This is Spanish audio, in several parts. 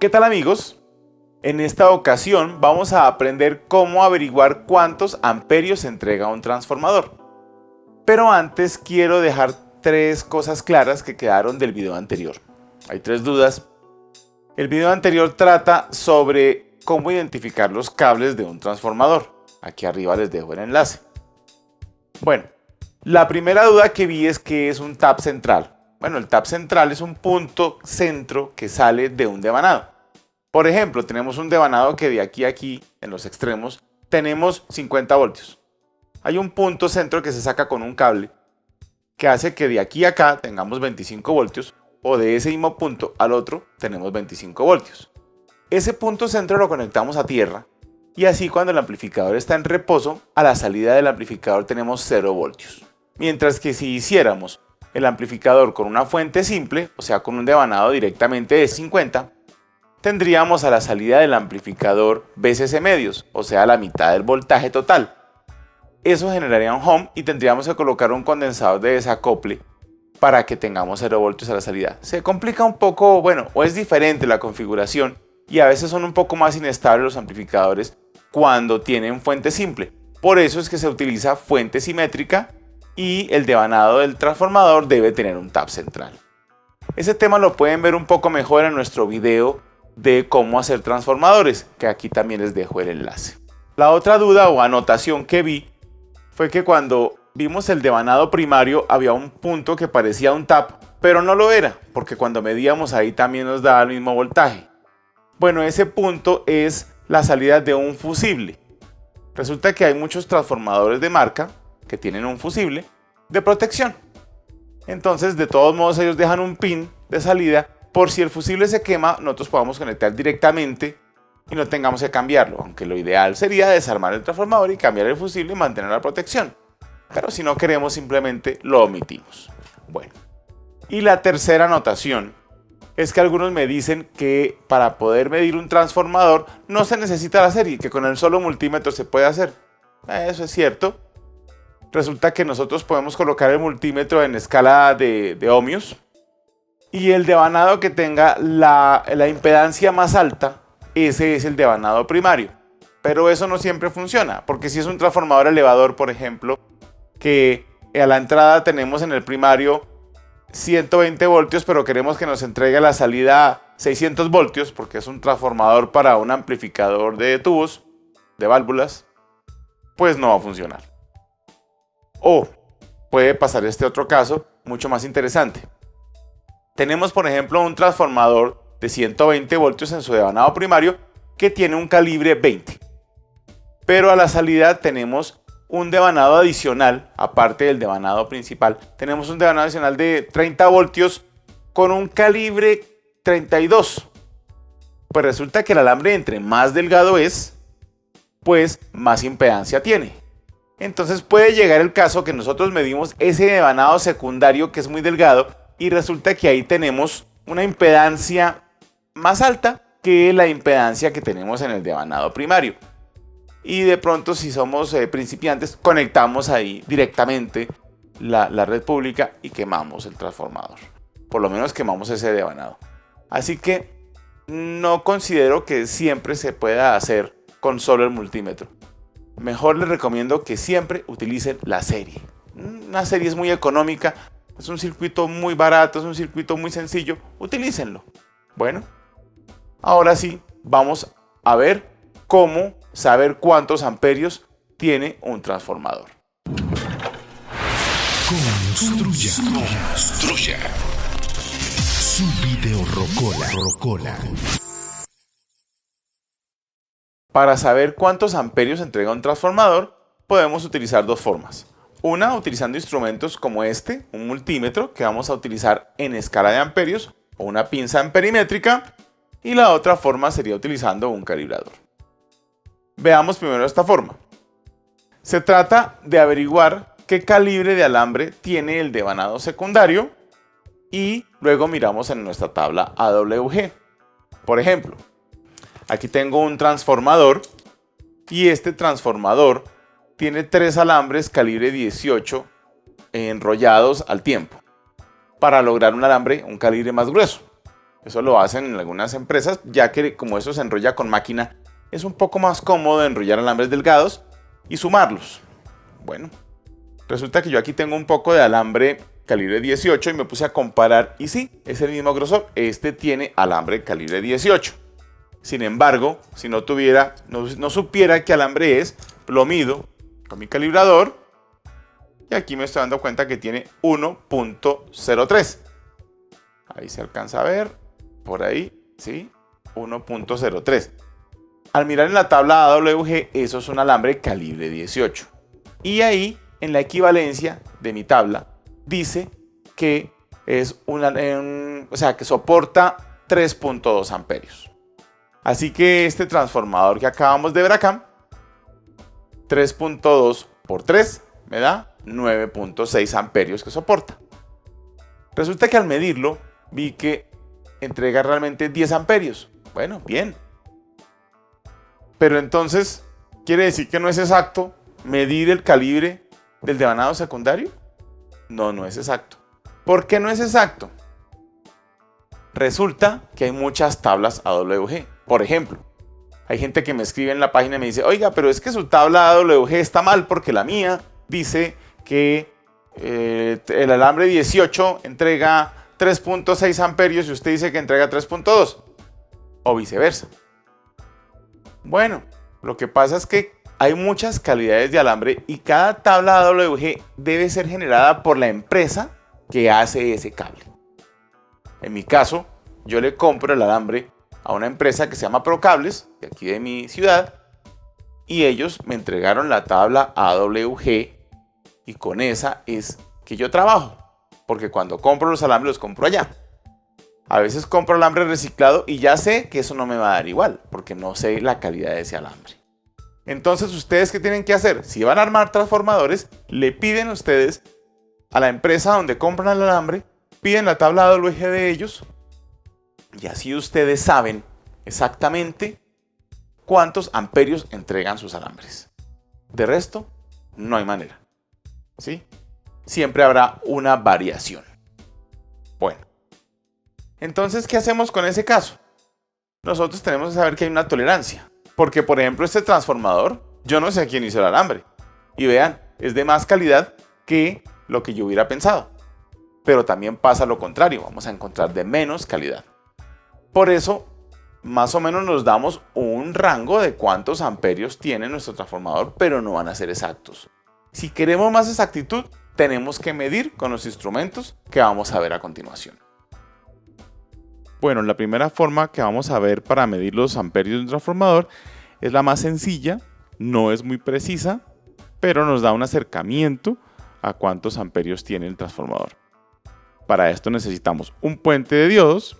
¿Qué tal, amigos? En esta ocasión vamos a aprender cómo averiguar cuántos amperios entrega un transformador. Pero antes quiero dejar tres cosas claras que quedaron del video anterior. Hay tres dudas. El video anterior trata sobre cómo identificar los cables de un transformador. Aquí arriba les dejo el enlace. Bueno, la primera duda que vi es qué es un tap central. Bueno, el tap central es un punto centro que sale de un devanado. Por ejemplo, tenemos un devanado que de aquí a aquí, en los extremos, tenemos 50 voltios. Hay un punto centro que se saca con un cable que hace que de aquí a acá tengamos 25 voltios o de ese mismo punto al otro tenemos 25 voltios. Ese punto centro lo conectamos a tierra y así cuando el amplificador está en reposo, a la salida del amplificador tenemos 0 voltios. Mientras que si hiciéramos el amplificador con una fuente simple, o sea con un devanado directamente de 50, tendríamos a la salida del amplificador VCC medios, o sea la mitad del voltaje total. Eso generaría un home y tendríamos que colocar un condensador de desacople para que tengamos 0 voltios a la salida. Se complica un poco, bueno, o es diferente la configuración y a veces son un poco más inestables los amplificadores cuando tienen fuente simple. Por eso es que se utiliza fuente simétrica y el devanado del transformador debe tener un tap central. Ese tema lo pueden ver un poco mejor en nuestro video de cómo hacer transformadores, que aquí también les dejo el enlace. La otra duda o anotación que vi fue que cuando vimos el devanado primario había un punto que parecía un tap, pero no lo era, porque cuando medíamos ahí también nos daba el mismo voltaje. Bueno, ese punto es la salida de un fusible. Resulta que hay muchos transformadores de marca que tienen un fusible de protección. Entonces, de todos modos, ellos dejan un pin de salida por si el fusible se quema, nosotros podamos conectar directamente y no tengamos que cambiarlo, aunque lo ideal sería desarmar el transformador y cambiar el fusible y mantener la protección. Pero si no queremos, simplemente lo omitimos. Bueno, y la tercera anotación es que algunos me dicen que para poder medir un transformador no se necesita la serie, que con el solo multímetro se puede hacer. Eso es cierto. Resulta que nosotros podemos colocar el multímetro en escala de ohmios y el devanado que tenga la impedancia más alta, ese es el devanado primario. Pero eso no siempre funciona, porque si es un transformador elevador, por ejemplo, que a la entrada tenemos en el primario 120 voltios, pero queremos que nos entregue a la salida 600 voltios, porque es un transformador para un amplificador de tubos, de válvulas, pues no va a funcionar. O puede pasar este otro caso, mucho más interesante. Tenemos, por ejemplo, un transformador de 120 voltios en su devanado primario que tiene un calibre 20. Pero a la salida tenemos un devanado adicional, aparte del devanado principal. Tenemos un devanado adicional de 30 voltios con un calibre 32. Pues resulta que el alambre entre más delgado es, pues más impedancia tiene. Entonces puede llegar el caso que nosotros medimos ese devanado secundario que es muy delgado y resulta que ahí tenemos una impedancia más alta que la impedancia que tenemos en el devanado primario. Y de pronto, si somos principiantes, conectamos ahí directamente la red pública y quemamos el transformador. Por lo menos quemamos ese devanado. Así que no considero que siempre se pueda hacer con solo el multímetro. Mejor les recomiendo que siempre utilicen la serie. Una serie es muy económica, es un circuito muy barato, es un circuito muy sencillo. Utilícenlo. Bueno, ahora sí, vamos a ver cómo saber cuántos amperios tiene un transformador. Construya su video rocola. Para saber cuántos amperios entrega un transformador, podemos utilizar dos formas. Una, utilizando instrumentos como este, un multímetro que vamos a utilizar en escala de amperios o una pinza amperimétrica, y la otra forma sería utilizando un calibrador. Veamos primero esta forma. Se trata de averiguar qué calibre de alambre tiene el devanado secundario y luego miramos en nuestra tabla AWG. Por ejemplo, aquí tengo un transformador y este transformador tiene 3 alambres calibre 18 enrollados al tiempo para lograr un alambre, un calibre más grueso. Eso lo hacen en algunas empresas, ya que como eso se enrolla con máquina, es un poco más cómodo enrollar alambres delgados y sumarlos. Bueno, resulta que yo aquí tengo un poco de alambre calibre 18 y me puse a comparar y sí, es el mismo grosor. Este tiene alambre calibre 18. Sin embargo, si no supiera qué alambre es, lo mido con mi calibrador y aquí me estoy dando cuenta que tiene 1.03. Ahí se alcanza a ver, por ahí, ¿sí? 1.03. Al mirar en la tabla AWG, eso es un alambre calibre 18. Y ahí, en la equivalencia de mi tabla, dice que es que soporta 3.2 amperios. Así que este transformador que acabamos de ver acá, 3.2 por 3 me da 9.6 amperios que soporta. Resulta que al medirlo vi que entrega realmente 10 amperios. Bueno, bien. Pero entonces, ¿quiere decir que no es exacto medir el calibre del devanado secundario? No es exacto. ¿Por qué no es exacto? Resulta que hay muchas tablas AWG. Por ejemplo, hay gente que me escribe en la página y me dice, oiga, pero es que su tabla AWG está mal porque la mía dice que el alambre 18 entrega 3.6 amperios y usted dice que entrega 3.2. O viceversa. Bueno, lo que pasa es que hay muchas calidades de alambre y cada tabla AWG debe ser generada por la empresa que hace ese cable. En mi caso, yo le compro el alambre a una empresa que se llama Procables, de aquí de mi ciudad, y ellos me entregaron la tabla AWG y con esa es que yo trabajo, porque cuando compro los alambres los compro allá. A veces compro alambre reciclado y ya sé que eso no me va a dar igual, porque no sé la calidad de ese alambre. Entonces, ¿ustedes qué tienen que hacer? Si van a armar transformadores, le piden ustedes a la empresa donde compran el alambre, piden la tabla AWG de ellos y así ustedes saben exactamente cuántos amperios entregan sus alambres. De resto, no hay manera. ¿Sí? Siempre habrá una variación. Bueno. Entonces, ¿qué hacemos con ese caso? Nosotros tenemos que saber que hay una tolerancia. Porque, por ejemplo, este transformador, yo no sé quién hizo el alambre. Y vean, es de más calidad que lo que yo hubiera pensado. Pero también pasa lo contrario, vamos a encontrar de menos calidad. Por eso, más o menos nos damos un rango de cuántos amperios tiene nuestro transformador, pero no van a ser exactos. Si queremos más exactitud, tenemos que medir con los instrumentos que vamos a ver a continuación. Bueno, la primera forma que vamos a ver para medir los amperios de un transformador es la más sencilla, no es muy precisa, pero nos da un acercamiento a cuántos amperios tiene el transformador. Para esto necesitamos un puente de diodos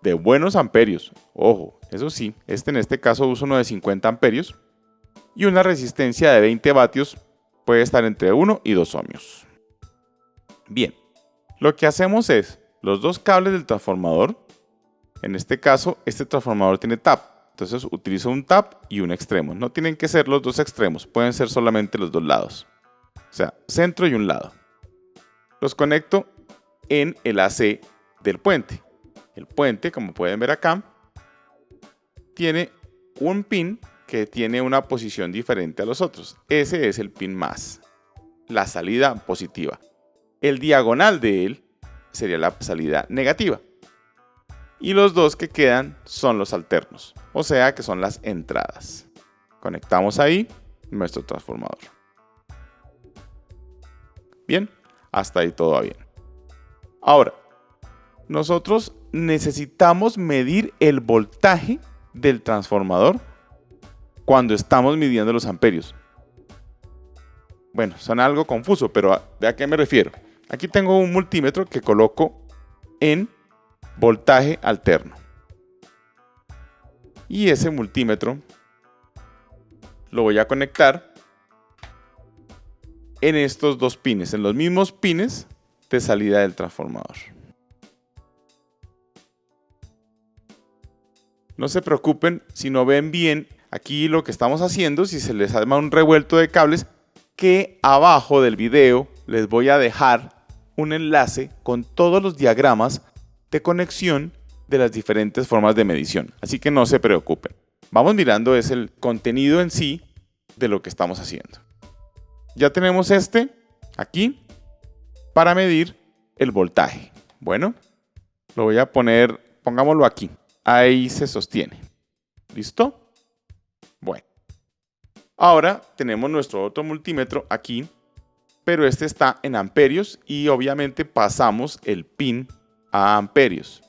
de buenos amperios, ojo, eso sí, en este caso uso uno de 50 amperios, y una resistencia de 20 vatios, puede estar entre 1 y 2 ohmios. Bien, lo que hacemos es, los dos cables del transformador, en este caso, este transformador tiene tap, entonces utilizo un tap y un extremo. No tienen que ser los dos extremos, pueden ser solamente los dos lados. O sea, centro y un lado. Los conecto en el AC del puente. El puente, como pueden ver acá, tiene un pin que tiene una posición diferente a los otros. Ese es el pin más, la salida positiva. El diagonal de él sería la salida negativa. Y los dos que quedan son los alternos, o sea que son las entradas. Conectamos ahí nuestro transformador. Bien, hasta ahí todo va bien. Ahora, nosotros necesitamos medir el voltaje del transformador cuando estamos midiendo los amperios. Bueno, suena algo confuso, pero ¿a qué me refiero? Aquí tengo un multímetro que coloco en voltaje alterno. Y ese multímetro lo voy a conectar en estos dos pines, en los mismos pines de salida del transformador. No se preocupen si no ven bien aquí lo que estamos haciendo, si se les arma un revuelto de cables, que abajo del video les voy a dejar un enlace con todos los diagramas de conexión de las diferentes formas de medición. Así que no se preocupen. Vamos mirando es el contenido en sí de lo que estamos haciendo. Ya tenemos este aquí para medir el voltaje. Bueno, lo voy a poner, pongámoslo aquí. Ahí se sostiene. ¿Listo? Bueno. Ahora tenemos nuestro otro multímetro aquí, pero este está en amperios y obviamente pasamos el pin a amperios.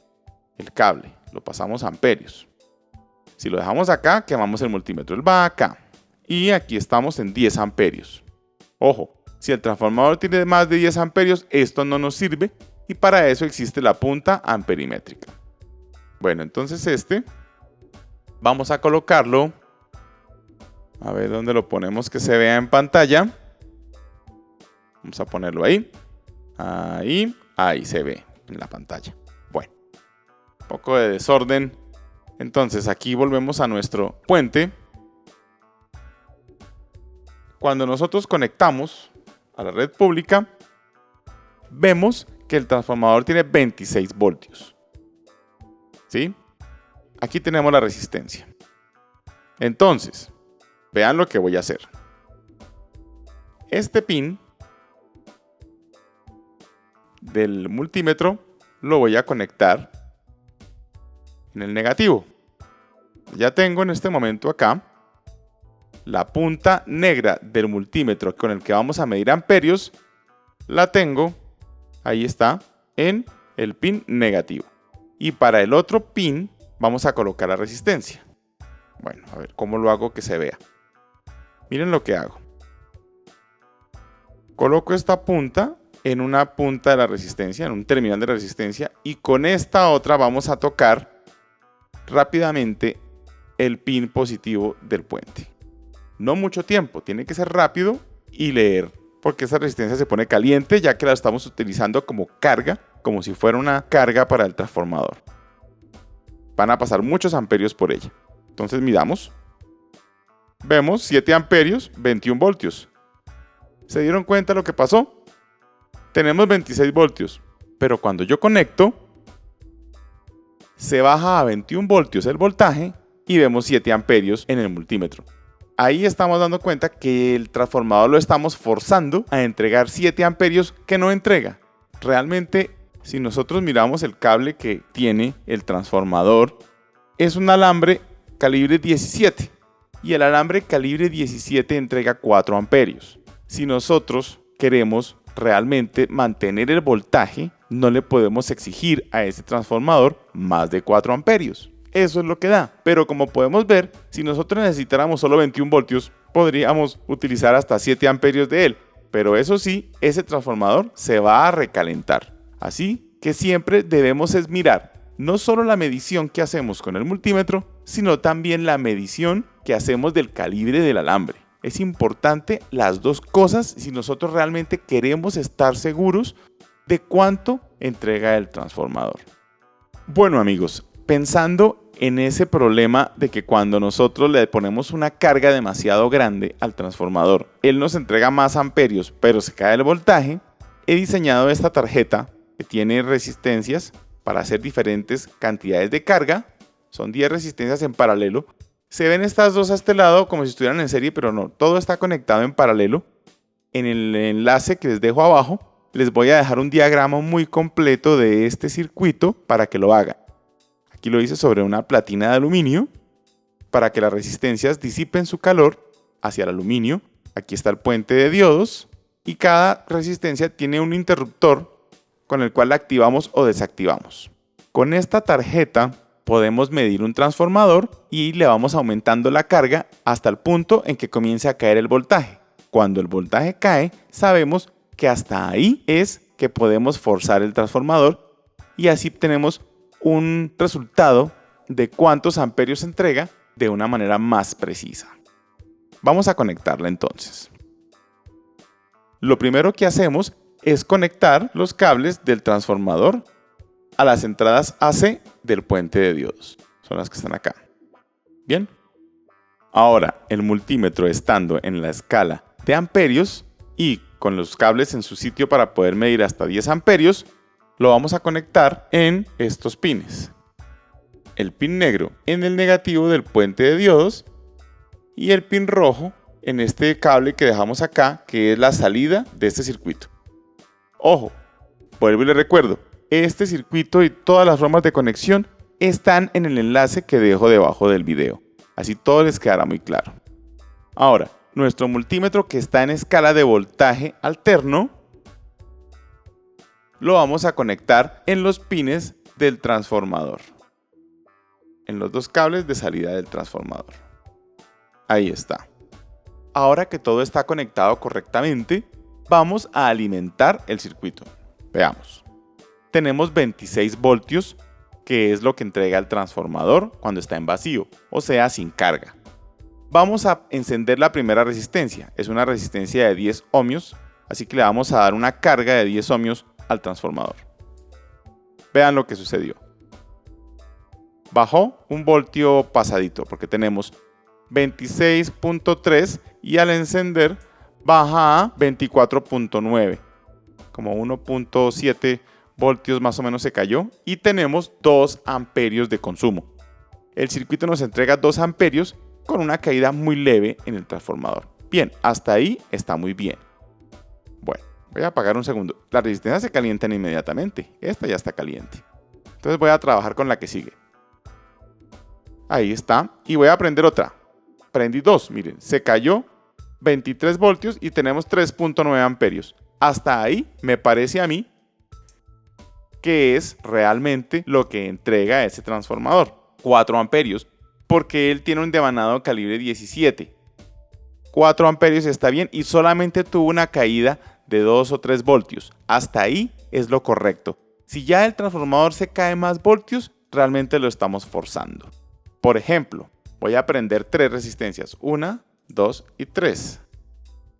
El cable, lo pasamos a amperios. Si lo dejamos acá, quemamos el multímetro. Él va acá. Y aquí estamos en 10 amperios. Ojo, si el transformador tiene más de 10 amperios, esto no nos sirve y para eso existe la punta amperimétrica. Bueno, entonces vamos a colocarlo. A ver dónde lo ponemos que se vea en pantalla. Vamos a ponerlo ahí. Ahí se ve en la pantalla. Bueno, un poco de desorden. Entonces aquí volvemos a nuestro puente. Cuando nosotros conectamos a la red pública, vemos que el transformador tiene 26 voltios. ¿Sí? Aquí tenemos la resistencia. Entonces, vean lo que voy a hacer. Este pin del multímetro lo voy a conectar en el negativo. Ya tengo en este momento acá la punta negra del multímetro con el que vamos a medir amperios. La tengo, ahí está, en el pin negativo. Y para el otro pin vamos a colocar la resistencia. Bueno, a ver cómo lo hago que se vea. Miren lo que hago. Coloco esta punta en una punta de la resistencia, en un terminal de resistencia, y con esta otra vamos a tocar rápidamente el pin positivo del puente. No mucho tiempo, tiene que ser rápido y leer, porque esa resistencia se pone caliente ya que la estamos utilizando como carga, como si fuera una carga para el transformador. Van a pasar muchos amperios por ella. Entonces midamos. Vemos 7 amperios, 21 voltios. ¿Se dieron cuenta lo que pasó? Tenemos 26 voltios, pero cuando yo conecto, se baja a 21 voltios el voltaje y vemos 7 amperios en el multímetro. Ahí estamos dando cuenta que el transformador lo estamos forzando a entregar 7 amperios que no entrega. Realmente, si nosotros miramos el cable que tiene el transformador, es un alambre calibre 17 y el alambre calibre 17 entrega 4 amperios. Si nosotros queremos realmente mantener el voltaje, no le podemos exigir a ese transformador más de 4 amperios. Eso es lo que da. Pero como podemos ver, si nosotros necesitáramos solo 21 voltios, podríamos utilizar hasta 7 amperios de él. Pero eso sí, ese transformador se va a recalentar. Así que siempre debemos es mirar no solo la medición que hacemos con el multímetro, sino también la medición que hacemos del calibre del alambre. Es importante las dos cosas si nosotros realmente queremos estar seguros de cuánto entrega el transformador. Bueno amigos, pensando en ese problema de que cuando nosotros le ponemos una carga demasiado grande al transformador, él nos entrega más amperios, pero se cae el voltaje, he diseñado esta tarjeta que tiene resistencias para hacer diferentes cantidades de carga. Son 10 resistencias en paralelo. Se ven estas dos a este lado como si estuvieran en serie, pero no, todo está conectado en paralelo. En el enlace que les dejo abajo, les voy a dejar un diagrama muy completo de este circuito para que lo hagan. Aquí lo hice sobre una platina de aluminio para que las resistencias disipen su calor hacia el aluminio. Aquí está el puente de diodos y cada resistencia tiene un interruptor con el cual la activamos o desactivamos. Con esta tarjeta podemos medir un transformador y le vamos aumentando la carga hasta el punto en que comience a caer el voltaje. Cuando el voltaje cae, sabemos que hasta ahí es que podemos forzar el transformador y así tenemos un resultado de cuántos amperios entrega de una manera más precisa. Vamos a conectarla entonces. Lo primero que hacemos es conectar los cables del transformador a las entradas AC del puente de diodos. Son las que están acá. Bien. Ahora, el multímetro estando en la escala de amperios y con los cables en su sitio para poder medir hasta 10 amperios, lo vamos a conectar en estos pines. el pin negro en el negativo del puente de diodos y el pin rojo en este cable que dejamos acá, que es la salida de este circuito. Ojo, vuelvo y les recuerdo, este circuito y todas las formas de conexión están en el enlace que dejo debajo del video. Así todo les quedará muy claro. Ahora, nuestro multímetro que está en escala de voltaje alterno, lo vamos a conectar en los pines del transformador. En los dos cables de salida del transformador. Ahí está. Ahora que todo está conectado correctamente, vamos a alimentar el circuito. Veamos. Tenemos 26 voltios, que es lo que entrega el transformador cuando está en vacío, o sea, sin carga. Vamos a encender la primera resistencia. Es una resistencia de 10 ohmios, así que le vamos a dar una carga de 10 ohmios al transformador. Vean lo que sucedió. Bajó un voltio pasadito, porque tenemos 26.3 y al encender baja a 24.9, como 1.7 voltios más o menos se cayó, y tenemos 2 amperios de consumo. El circuito nos entrega 2 amperios con una caída muy leve en el transformador. Bien, hasta ahí está muy bien. Bueno, voy a apagar un segundo. La resistencia se calienta inmediatamente. Esta ya está caliente. Entonces voy a trabajar con la que sigue. Ahí está. Y voy a prender otra. Prendí 2, miren, se cayó 23 voltios y tenemos 3.9 amperios. Hasta ahí me parece a mí que es realmente lo que entrega ese transformador. 4 amperios, porque él tiene un devanado calibre 17. 4 amperios está bien y solamente tuvo una caída de 2 o 3 voltios. Hasta ahí es lo correcto. Si ya el transformador se cae más voltios, realmente lo estamos forzando. Por ejemplo, voy a prender 3 resistencias. 1, 2 y 3.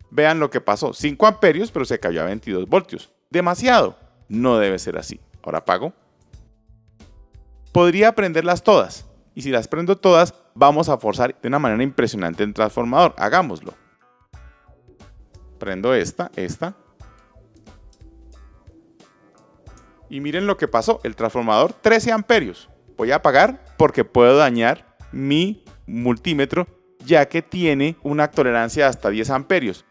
Vean lo que pasó. 5 amperios, pero se cayó a 22 voltios. Demasiado. No debe ser así. Ahora apago. Podría prenderlas todas. Y si las prendo todas, vamos a forzar de una manera impresionante el transformador. Hagámoslo. Prendo esta. Y miren lo que pasó. El transformador 13 amperios. Voy a apagar porque puedo dañar mi multímetro, ya que tiene una tolerancia de hasta 10 amperios.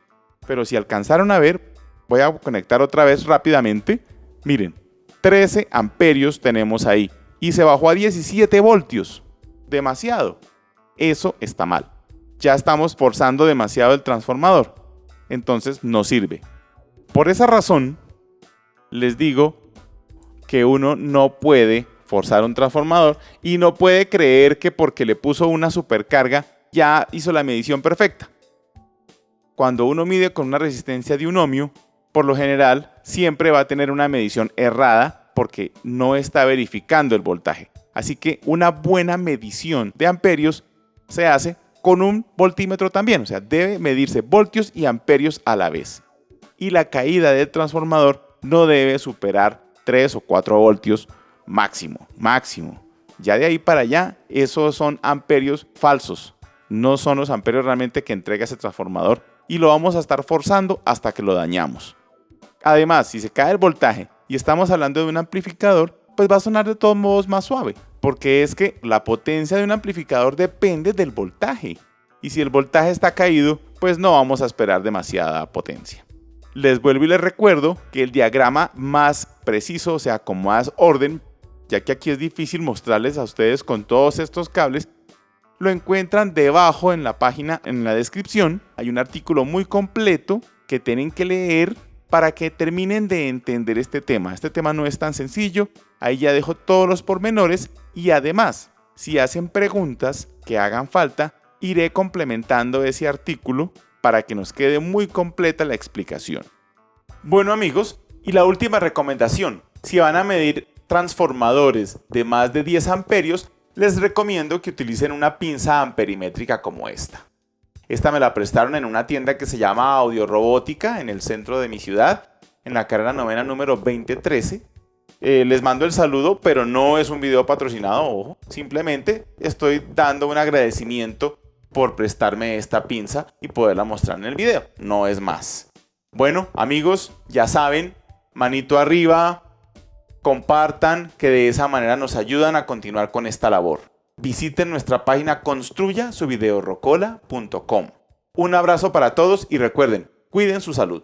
Pero si alcanzaron a ver, voy a conectar otra vez rápidamente. Miren, 13 amperios tenemos ahí. Y se bajó a 17 voltios. Demasiado. Eso está mal. Ya estamos forzando demasiado el transformador. Entonces no sirve. Por esa razón, les digo que uno no puede forzar un transformador y no puede creer que porque le puso una supercarga ya hizo la medición perfecta. Cuando uno mide con una resistencia de 1 ohmio, por lo general siempre va a tener una medición errada porque no está verificando el voltaje. Así que una buena medición de amperios se hace con un voltímetro también, o sea, debe medirse voltios y amperios a la vez. Y la caída del transformador no debe superar 3 o 4 voltios máximo. Ya de ahí para allá, esos son amperios falsos. No son los amperios realmente que entrega ese transformador y lo vamos a estar forzando hasta que lo dañamos. Además, si se cae el voltaje y estamos hablando de un amplificador, pues va a sonar de todos modos más suave, porque es que la potencia de un amplificador depende del voltaje. Y si el voltaje está caído, pues no vamos a esperar demasiada potencia. Les vuelvo y les recuerdo que el diagrama más preciso, o sea, con más orden, ya que aquí es difícil mostrarles a ustedes con todos estos cables, lo encuentran debajo en la página, en la descripción. Hay un artículo muy completo que tienen que leer para que terminen de entender este tema. Este tema no es tan sencillo, ahí ya dejo todos los pormenores y además, si hacen preguntas que hagan falta, iré complementando ese artículo para que nos quede muy completa la explicación. Bueno amigos, y la última recomendación, si van a medir transformadores de más de 10 amperios, les recomiendo que utilicen una pinza amperimétrica como esta. Esta me la prestaron en una tienda que se llama Audio Robótica en el centro de mi ciudad, en la carrera novena número 2013. Les mando el saludo, pero no es un video patrocinado, ojo. Simplemente estoy dando un agradecimiento por prestarme esta pinza y poderla mostrar en el video. No es más. Bueno, amigos, ya saben, manito arriba, Compartan, que de esa manera nos ayudan a continuar con esta labor. Visiten nuestra página construyasuvideorocola.com. Un abrazo para todos y recuerden, cuiden su salud.